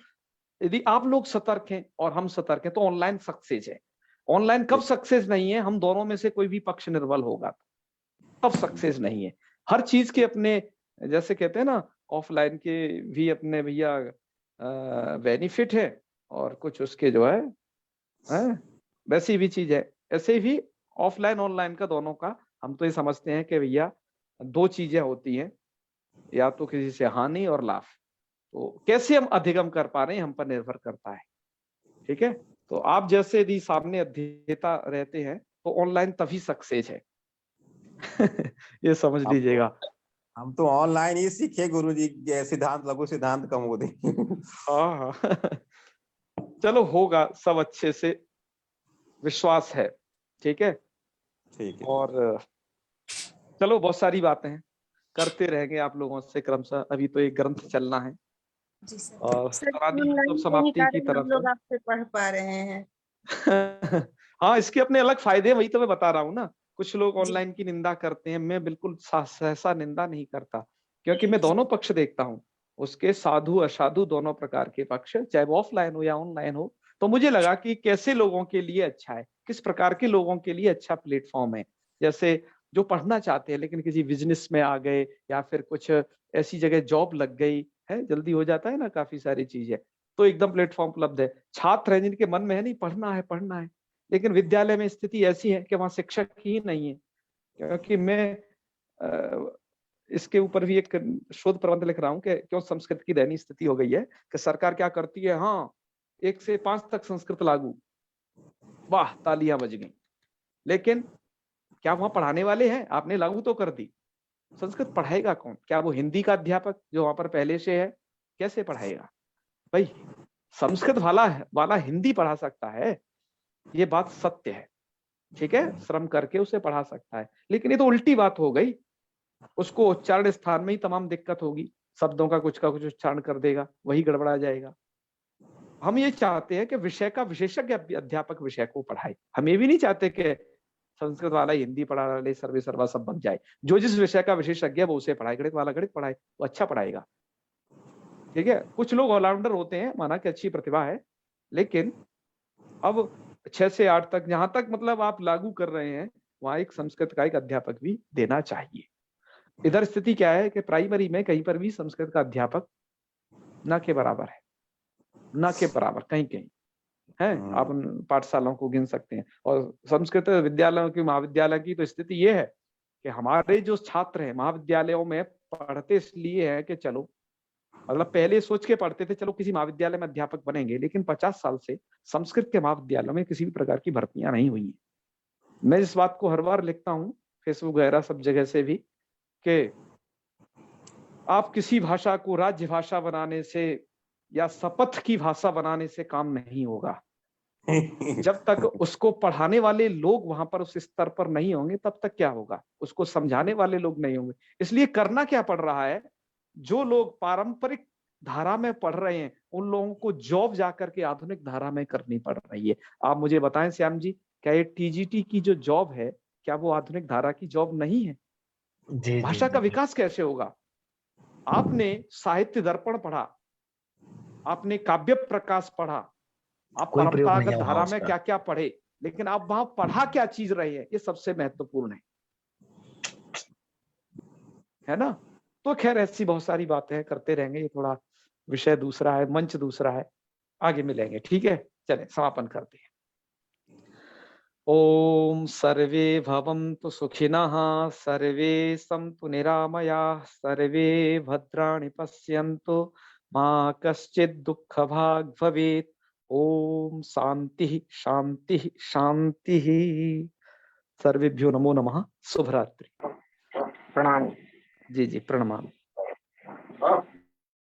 Speaker 1: यदि आप लोग सतर्क हैं और हम सतर्क हैं तो ऑनलाइन सक्सेस है। ऑनलाइन कब सक्सेस नहीं है, हम दोनों में से कोई भी पक्ष निर्बल होगा तब सक्सेस नहीं है। हर चीज के अपने, जैसे कहते हैं ना, ऑफलाइन के भी अपने भैया बेनिफिट है और कुछ उसके जो है वैसी भी चीज है। ऐसे भी ऑफलाइन ऑनलाइन का दोनों का हम तो ये समझते हैं कि भैया 2 चीजें होती हैं, या तो किसी से हानि और लाभ। तो कैसे हम अधिगम कर पा रहे हैं हम पर निर्भर करता है। ठीक है, तो आप जैसे यदि सामने अध्येता रहते हैं तो ऑनलाइन तभी सक्सेस है। ये समझ लीजिएगा।
Speaker 4: हम तो ऑनलाइन ही सीखे गुरुजी सिद्धांत, लघु सिद्धांत कौमुदी।
Speaker 1: हाँ हाँ चलो होगा सब अच्छे से, विश्वास है। ठीक है,
Speaker 4: ठीक है।
Speaker 1: और चलो बहुत सारी बातें हैं, करते रहेंगे आप लोगों से क्रमशः। अभी तो एक ग्रंथ चलना है
Speaker 2: जी सर।
Speaker 1: और
Speaker 2: सर,
Speaker 1: तो समाप्ति की तरफ
Speaker 2: हम लोग आपसे पढ़ पा रहे हैं।
Speaker 1: है। हाँ, इसके अपने अलग फायदे हैं, वही तो मैं बता रहा हूँ ना। कुछ लोग ऑनलाइन की निंदा करते हैं, मैं बिल्कुल सहसा निंदा नहीं करता, क्योंकि मैं दोनों पक्ष देखता हूँ, उसके साधु असाधु दोनों प्रकार के पक्ष, चाहे वो ऑफलाइन हो या ऑनलाइन हो। तो मुझे लगा कि कैसे लोगों के लिए अच्छा है, किस प्रकार के लोगों के लिए अच्छा प्लेटफॉर्म है। जैसे जो पढ़ना चाहते हैं लेकिन किसी बिजनेस में आ गए, या फिर कुछ ऐसी जगह जॉब लग गई है, जल्दी हो जाता है ना काफी सारी चीजें, तो एकदम प्लेटफॉर्म उपलब्ध है। छात्र हैं जिनके मन में है नहीं पढ़ना है, लेकिन विद्यालय में स्थिति ऐसी है कि वहां शिक्षक ही नहीं है। क्योंकि मैं इसके ऊपर भी एक शोध प्रबंध लिख रहा हूँ कि क्यों संस्कृत की दयनीय स्थिति हो गई है, कि सरकार क्या करती है, हाँ 1 से 5 तक संस्कृत लागू, वाह तालियां बज गई। लेकिन क्या वहां पढ़ाने वाले हैं? आपने लागू तो कर दी, संस्कृत पढ़ाएगा कौन? क्या वो हिंदी का अध्यापक जो वहां पर पहले से है कैसे पढ़ाएगा? भाई संस्कृत वाला हिंदी पढ़ा सकता है, ये बात सत्य है, ठीक है, श्रम करके उसे पढ़ा सकता है। लेकिन ये तो उल्टी बात हो गई, उसको उच्चारण स्थान में ही तमाम दिक्कत होगी, शब्दों का कुछ उच्चारण कर देगा, वही गड़बड़ा जाएगा। हम ये चाहते हैं कि विषय का विशेषज्ञ अध्यापक विषय को पढ़ाए। हम ये भी नहीं चाहते कि संस्कृत वाला हिंदी पढ़ा ले, सर्वे सर्वा सब बन जाए। जो जिस विषय का विशेषज्ञ है वो उसे पढ़ाए, गणित वाला गणित पढ़ाए, वो अच्छा पढ़ाएगा, ठीक है। कुछ लोग ऑलराउंडर होते हैं, माना कि अच्छी प्रतिभा है, लेकिन अब 6 से 8 तक जहां तक मतलब आप लागू कर रहे हैं, वहां एक संस्कृत का एक अध्यापक भी देना चाहिए। इधर स्थिति क्या है कि प्राइमरी में कहीं पर भी संस्कृत का अध्यापक न के बराबर है, न के बराबर कहीं कहीं है। आप उन पाठशालाओं को गिन सकते हैं। और संस्कृत विद्यालयों की, महाविद्यालय की तो स्थिति ये है कि हमारे जो छात्र हैं महाविद्यालयों में पढ़ते इसलिए है कि चलो, मतलब पहले सोच के पढ़ते थे चलो किसी महाविद्यालय में अध्यापक बनेंगे, लेकिन 50 साल से संस्कृत के महाविद्यालयों में किसी भी प्रकार की भर्तियां नहीं हुई है। मैं इस बात को हर बार लिखता हूँ फेसबुक वगैरह सब जगह से भी, कि आप किसी भाषा को राज्य भाषा बनाने से या शपथ की भाषा बनाने से काम नहीं होगा। जब तक उसको पढ़ाने वाले लोग वहां पर उस स्तर पर नहीं होंगे तब तक क्या होगा, उसको समझाने वाले लोग नहीं होंगे। इसलिए करना क्या पड़ रहा है, जो लोग पारंपरिक धारा में पढ़ रहे हैं उन लोगों को जॉब जाकर के आधुनिक धारा में करनी पड़ रही है। आप मुझे बताएं श्याम जी, क्या ये टीजीटी की जो जॉब है क्या वो आधुनिक धारा की जॉब नहीं है?
Speaker 3: जी
Speaker 1: भाषा का विकास कैसे होगा? आपने साहित्य दर्पण पढ़ा, आपने काव्य प्रकाश पढ़ा, आप
Speaker 3: कोई प्रयोग नहीं
Speaker 1: परंपरागत
Speaker 3: है
Speaker 1: धारा
Speaker 3: वहाँ
Speaker 1: में
Speaker 3: उसका।
Speaker 1: क्या क्या पढ़े, लेकिन आप वहां पढ़ा क्या चीज रहे हैं, ये सबसे महत्वपूर्ण है ना। तो खैर ऐसी बहुत सारी बातें करते रहेंगे, ये थोड़ा विषय दूसरा है, मंच दूसरा है, आगे मिलेंगे, ठीक है। चले समापन करते हैं। ओम सर्वे भवन्तु सुखिनः, सर्वे सन्तु निरामयाः, सर्वे भद्राणि पश्यन्तु, मा कश्चित् दुःखभाग् भवेत्। ओम शांति शांति शांति। सर्वेभ्यो नमो नमः। शुभ रात्रि।
Speaker 5: प्रणाम।
Speaker 1: जी जी, प्रणमाम।